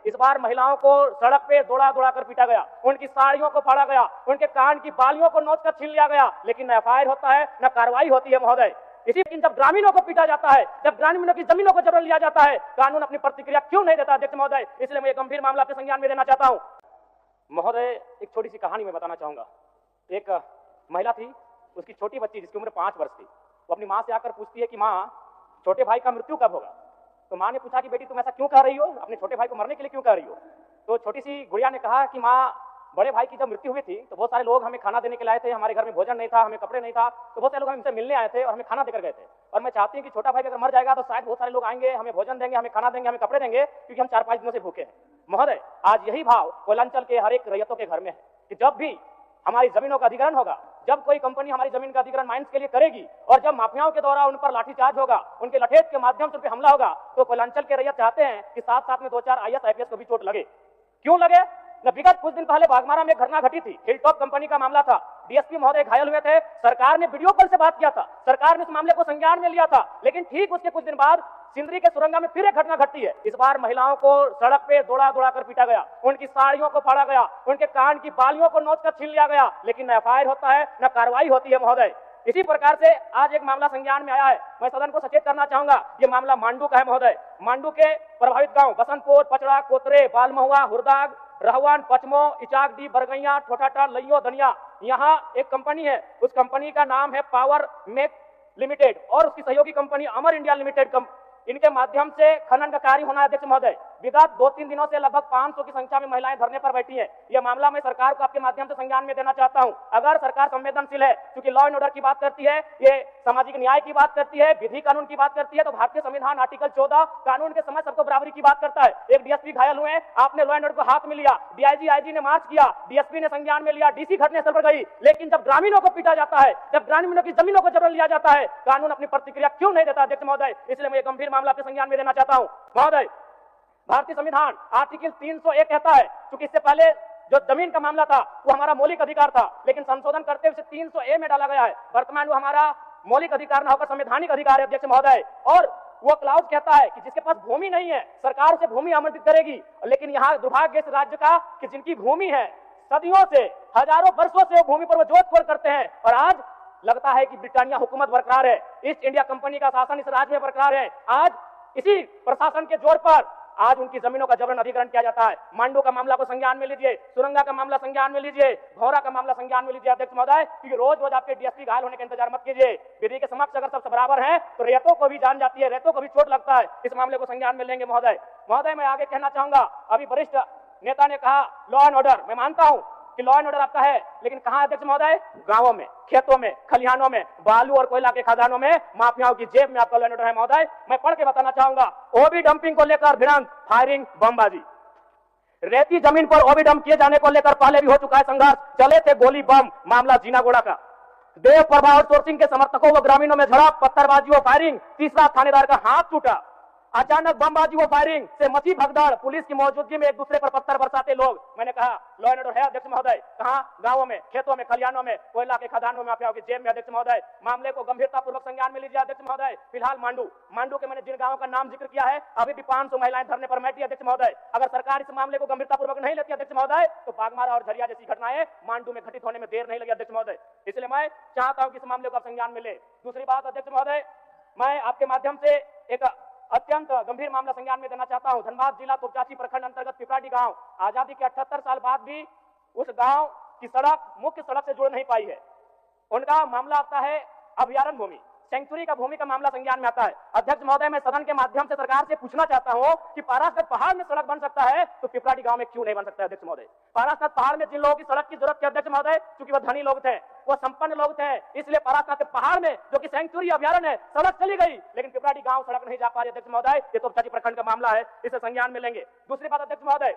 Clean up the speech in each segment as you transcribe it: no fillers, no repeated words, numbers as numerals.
इस बार महिलाओं को सड़क पे दौड़ा दौड़ा कर पीटा गया, उनकी साड़ियों को फाड़ा गया, उनके कान की बालियों को नोच कर छीन लिया गया, लेकिन न एफआईआर होता है न कार्रवाई होती है महोदय। इसी लेकिन जब ग्रामीणों को पीटा जाता है, जब ग्रामीणों की जमीनों को जबरन लिया जाता है, कानून अपनी प्रतिक्रिया क्यों नहीं देता अध्यक्ष महोदय? इसलिए मैं गंभीर मामला आपके संज्ञान में देना चाहता हूं महोदय। एक छोटी सी कहानी मैं बताना चाहूंगा। एक महिला थी, उसकी छोटी बच्ची जिसकी उम्र 5 वर्ष थी, वो अपनी माँ से आकर पूछती है कि माँ, छोटे भाई का मृत्यु कब होगा? तो माँ ने पूछा कि बेटी तुम ऐसा क्यों कह रही हो, अपने छोटे भाई को मरने के लिए क्यों कह रही हो? तो छोटी सी गुड़िया ने कहा कि माँ, बड़े भाई की जब मृत्यु हुई थी तो बहुत सारे लोग हमें खाना देने के लिए आए थे, हमारे घर में भोजन नहीं था, हमें कपड़े नहीं था, तो बहुत सारे लोग हमसे मिलने आए थे और हमें खाना देकर गए थे। और मैं चाहती हूँ कि छोटा भाई अगर मर जाएगा तो शायद बहुत सारे लोग आएंगे, हमें भोजन देंगे, हमें खाना देंगे, हमें कपड़े देंगे, क्योंकि हम 4-5 दिनों से भूखे हैं। महोदय, आज यही भाव कोयलांचल के हर एक रैयतों के घर में है कि जब भी हमारी जमीनों का अधिग्रहण होगा, जब कोई कंपनी हमारी जमीन का अधिग्रहण माइंस के लिए करेगी और जब माफियाओं के द्वारा उन पर लाठीचार्ज होगा, उनके लठेज के माध्यम से उन पर हमला होगा, तो कोयलांचल के रैयत चाहते हैं कि साथ साथ में 2-4 IAS IPS को भी चोट लगे। क्यों लगे? विगत कुछ दिन पहले बागमारा में एक घटना घटी थी, हिलटॉप कंपनी का मामला था, डीएसपी महोदय घायल हुए थे, सरकार ने वीडियो कॉल से बात किया था, सरकार ने इस मामले को संज्ञान में लिया था, लेकिन ठीक उसके कुछ दिन बाद सिंदरी के सुरंगा में फिर एक घटना घटती है। इस बार महिलाओं को सड़क पे दौड़ा दौड़ा कर पीटा गया, उनकी साड़ियों को फाड़ा गया, उनके कान की बालियों को नोच कर छीन लिया गया, लेकिन न एफआईआर होता है न कार्रवाई होती है महोदय। इसी प्रकार से आज एक मामला संज्ञान में आया है, मैं सदन को सचेत करना चाहूंगा। ये मामला मांडू का है महोदय। मांडू के प्रभावित गांव बसंतपुर, पचड़ा, कोतरे, बालमहुआ, हुरदाग, रहवान, पचमो, इचाकडी, बरगैया, ठोठाटा, लइयो, दनिया, यहाँ एक कंपनी है, उस कंपनी का नाम है पावर मेक लिमिटेड और उसकी सहयोगी कंपनी अमर इंडिया लिमिटेड। इनके माध्यम से खनन का कार्य होना है अध्यक्ष महोदय। विगत 2-3 दिनों से लगभग 500 की संख्या में महिलाएं धरने पर बैठी हैं। यह मामला मैं सरकार को आपके माध्यम से संज्ञान में देना चाहता हूं। अगर सरकार संवेदनशील है, क्योंकि लॉ एंड ऑर्डर की बात करती है, ये सामाजिक न्याय की बात करती है, विधि कानून की बात करती है, तो भारतीय संविधान आर्टिकल 14 कानून के समय सबको बराबरी की बात करता है। एक डीएसपी घायल हुए, आपने लॉ एंड ऑर्डर को हाथ में लिया, डीआईजी आईजी ने मार्च किया, डीएसपी ने संज्ञान में लिया, डीसी घटनास्थल पर गई, लेकिन जब ग्रामीणों को पीटा जाता है, जब ग्रामीणों की जमीनों को जबरन लिया जाता है, कानून अपनी प्रतिक्रिया क्यों नहीं देता अध्यक्ष महोदय? इसलिए मैं गंभीर मामला आपके संज्ञान में देना चाहता हूं महोदय। भारतीय संविधान आर्टिकल 301 कहता है, क्योंकि इससे पहले जो जमीन का मामला था वो हमारा मौलिक अधिकार था, लेकिन संशोधन करते हुए 300A में डाला गया है। वर्तमान वो हमारा मौलिक अधिकार न होकर संवैधानिक अधिकार है अध्यक्ष महोदय। और वो क्लाउज कहता है कि जिसके पास भूमि नहीं है सरकार उसे भूमि आवंटित करेगी, लेकिन यहाँ दुर्भाग्य इस राज्य का कि जिनकी भूमि है, सदियों से, हजारों वर्षों से वो भूमि पर वो जोत-तोड़ करते हैं, और आज लगता है कि ब्रिटानिया हुकूमत बरकरार है, ईस्ट इंडिया कंपनी का शासन इस राज्य में बरकरार है। आज इसी प्रशासन के जोर पर आज उनकी जमीनों का जबरन अधिग्रहण किया जाता है। मांडू का मामला को संज्ञान में लीजिए, सुरंगा का मामला संज्ञान में लीजिए, भौरा का मामला संज्ञान में लीजिए अध्यक्ष महोदय, क्योंकि रोज रोज आपके डीएसपी घायल होने का इंतजार मत कीजिए। विधि के समक्ष अगर सब बराबर हैं तो रेतों को भी जान जाती है, रेतों को भी चोट लगता है। इस मामले को संज्ञान में लेंगे महोदय। महोदय, मैं आगे कहना चाहूंगा, अभी वरिष्ठ नेता ने कहा लॉ एंड ऑर्डर, मैं मानता हूं कि लॉ एंड ऑर्डर आपका है, लेकिन कहां अध्यक्ष महोदय? गांवों में, खेतों में, खलिहानों में, बालू और कोयला के खदानों में, माफियाओं की जेब में आपका लॉ एंड ऑर्डर है महोदय। मैं पढ़ के बताना चाहूंगा, ओबी डंपिंग को लेकर भिड़ंत, फायरिंग, बमबाजी, रेती जमीन पर ओबी डंप किए जाने को लेकर पहले भी हो चुका है संघर्ष, चले थे गोली बम, मामला जीनागोड़ा का। देव प्रभा आउटसोर्सिंग के समर्थकों व ग्रामीणों में झड़प, पत्थरबाजी व फायरिंग, तीसरा थानेदार का हाथ टूटा। अचानक बमबाजी व फायरिंग से मची भगदड़, पुलिस की मौजूदगी में एक दूसरे पर पत्थर बरसाते लोग। मैंने कहा लॉ एंड ऑर्डर है अध्यक्ष महोदय। कहां? गांवों में, खेतों में, खलिहानों में, कोयला के खदानों में, माफियाओं की जेब में अध्यक्ष महोदय। मामले को गंभीरतापूर्वक संज्ञान में लीजिए अध्यक्ष महोदय। फिलहाल मांडू के मैंने जिन गांवों का नाम जिक्र किया है, अभी भी 500 महिलाएं धरने पर बैठी अध्यक्ष महोदय। अगर सरकार इस मामले को गंभीरतापूर्वक नहीं लेती अध्यक्ष महोदय, तो बागमारा और झरिया जैसी घटनाएं मांडू में घटित होने में देर नहीं लगी अध्यक्ष महोदय। इसलिए मैं चाहता हूं कि इस मामले को आप संज्ञान में ले। दूसरी बात अध्यक्ष महोदय, मैं आपके माध्यम से एक अत्यंत गंभीर मामला संज्ञान में देना चाहता हूं। धनबाद जिला तोपचाची प्रखंड अंतर्गत पिपराडी गांव आजादी के 78 साल बाद भी उस गांव की सड़क मुख्य सड़क से जुड़ नहीं पाई है। उनका मामला आता है अभयारण्य भूमि, सेंचुरी का भूमि का मामला संज्ञान में आता है। अध्यक्ष महोदय, मैं सदन के माध्यम से सरकार से पूछना चाहता हूं कि पारासत पहाड़ में सड़क बन सकता है तो पिपराडी गांव में क्यों नहीं बन सकता है अध्यक्ष महोदय? पारासत पहाड़ में जिन लोगों की सड़क की जरूरत थी अध्यक्ष महोदय, क्योंकि वो धनी लोग थे, वो संपन्न लोग थे, इसलिए पारासत पहाड़ में जो कि सेंचुरी अभयारण्य है सड़क चली गई, लेकिन पिपराडी गांव सड़क नहीं जा पा रही अध्यक्ष महोदय। ये तोपचाची प्रखंड का मामला है, इसे संज्ञान में लेंगे। दूसरी बात अध्यक्ष महोदय,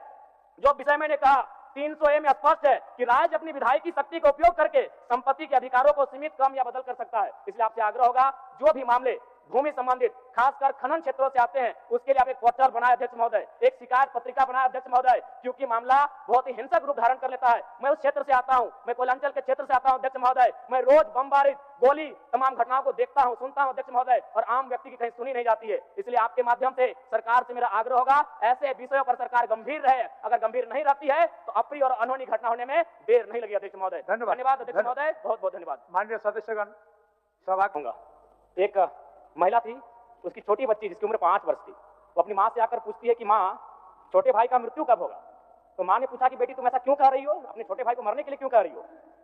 जो विषय मैंने कहा 300A में स्पष्ट है कि राज्य अपनी विधायकी शक्ति का उपयोग करके संपत्ति के अधिकारों को सीमित, कम या बदल कर सकता है। इसलिए आपसे आग्रह होगा, जो भी मामले भूमि संबंधित खासकर खनन क्षेत्रों से आते हैं, उसके लिए आप एक पोर्टल बनाए अध्यक्ष महोदय, एक शिकायत पत्रिका बनाए अध्यक्ष महोदय, क्योंकि मामला बहुत ही हिंसक रूप धारण कर लेता है। मैं उस क्षेत्र से आता हूं, मैं कोयलांचल के क्षेत्र से आता हूं अध्यक्ष महोदय, मैं रोज बमबारी, गोली, तमाम घटनाओं को देखता हूं, सुनता हूं अध्यक्ष महोदय, और आम व्यक्ति की कहीं सुनी नहीं जाती है। इसलिए आपके माध्यम से सरकार से मेरा आग्रह होगा, ऐसे विषयों पर सरकार गंभीर रहे। अगर गंभीर नहीं रहती है तो अप्रिय और अनहोनी घटना होने में देर नहीं लगी अध्यक्ष महोदय। धन्यवाद अध्यक्ष महोदय, बहुत बहुत धन्यवाद। माननीय सदस्यगण सभा होगा। एक महिला थी, उसकी छोटी बच्ची जिसकी उम्र 5 वर्ष थी, वो अपनी माँ से आकर पूछती है कि माँ, छोटे भाई का मृत्यु कब होगा? तो माँ ने पूछा कि बेटी तुम ऐसा क्यों कह रही हो, अपने छोटे भाई को मरने के लिए क्यों कह रही हो?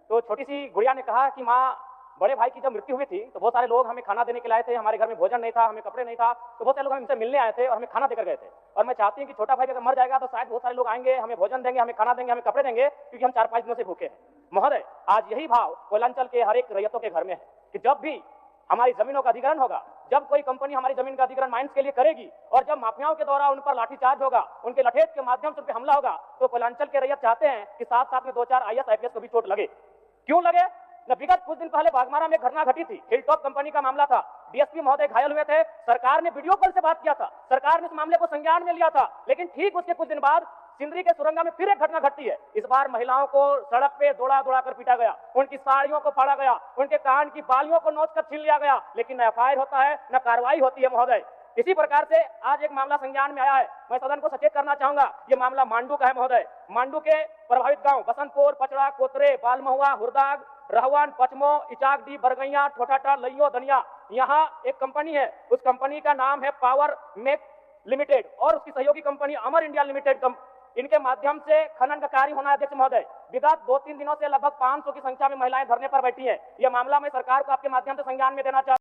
तो छोटी सी गुड़िया ने कहा कि माँ, बड़े भाई की जब मृत्यु हुई थी तो बहुत सारे लोग हमें खाना देने के लिए आए थे, हमारे घर में भोजन नहीं था, हमें कपड़े नहीं था, तो बहुत सारे लोग हमसे मिलने आए थे और हमें खाना देकर गए थे। और मैं चाहती हूँ कि छोटा भाई अगर मर जाएगा तो शायद बहुत सारे लोग आएंगे, हमें भोजन देंगे, हमें खाना देंगे, हमें कपड़े देंगे, क्योंकि हम 4-5 दिनों से भूखे हैं। महोदय, आज यही भाव कोयलांचल के हर एक रैयतों के घर में है कि जब भी हमारी जमीनों का अधिग्रहण होगा, जब कोई कंपनी हमारी जमीन का अधिग्रहण माइंस के लिए करेगी, और जब माफियाओं के द्वारा उन पर लाठीचार्ज होगा, उनके लठेज के माध्यम से उन पर हमला होगा, तो कोयलांचल के रैयत चाहते हैं कि साथ साथ में 2-4 IAS IPS को भी चोट लगे। क्यों लगे? न विगत कुछ दिन पहले बागमारा में घटना घटी थी, हिलटॉप कंपनी का मामला था, डीएसपी महोदय घायल हुए थे, सरकार ने वीडियो कॉल से बात किया था, सरकार ने इस मामले को संज्ञान में लिया था, लेकिन ठीक उसके कुछ दिन बाद सिंदरी के सुरंगा में फिर एक घटना घटती है। इस बार महिलाओं को सड़क पे दौड़ा दौड़ा कर पीटा गया, उनकी साड़ियों को फाड़ा गया, उनके कान की बालियों को नोच कर छीन लिया गया, लेकिन न FIR होता है न कार्रवाई होती है महोदय। इसी प्रकार से आज एक मामला संज्ञान में आया है, मैं सदन को सचेत करना चाहूंगा, ये मामला मांडू का है महोदय। मांडू के प्रभावित गांव बसंतपुर, पचड़ा, कोतरे, बालमहुआ, हुरदाग, रहवान, पचमो, इचाकडी, बरगैया, ठोठाटा, लइयो, दनिया, यहाँ एक कंपनी है, उस कंपनी का नाम है पावर मेक लिमिटेड, और उसकी सहयोगी कंपनी अमर इंडिया लिमिटेड। इनके माध्यम से खनन का कार्य होना है अध्यक्ष महोदय। विगत 2-3 दिनों से लगभग 500 की संख्या में महिलाएं धरने पर बैठी हैं। यह मामला मैं सरकार को आपके माध्यम से संज्ञान में देना चाहता हूं।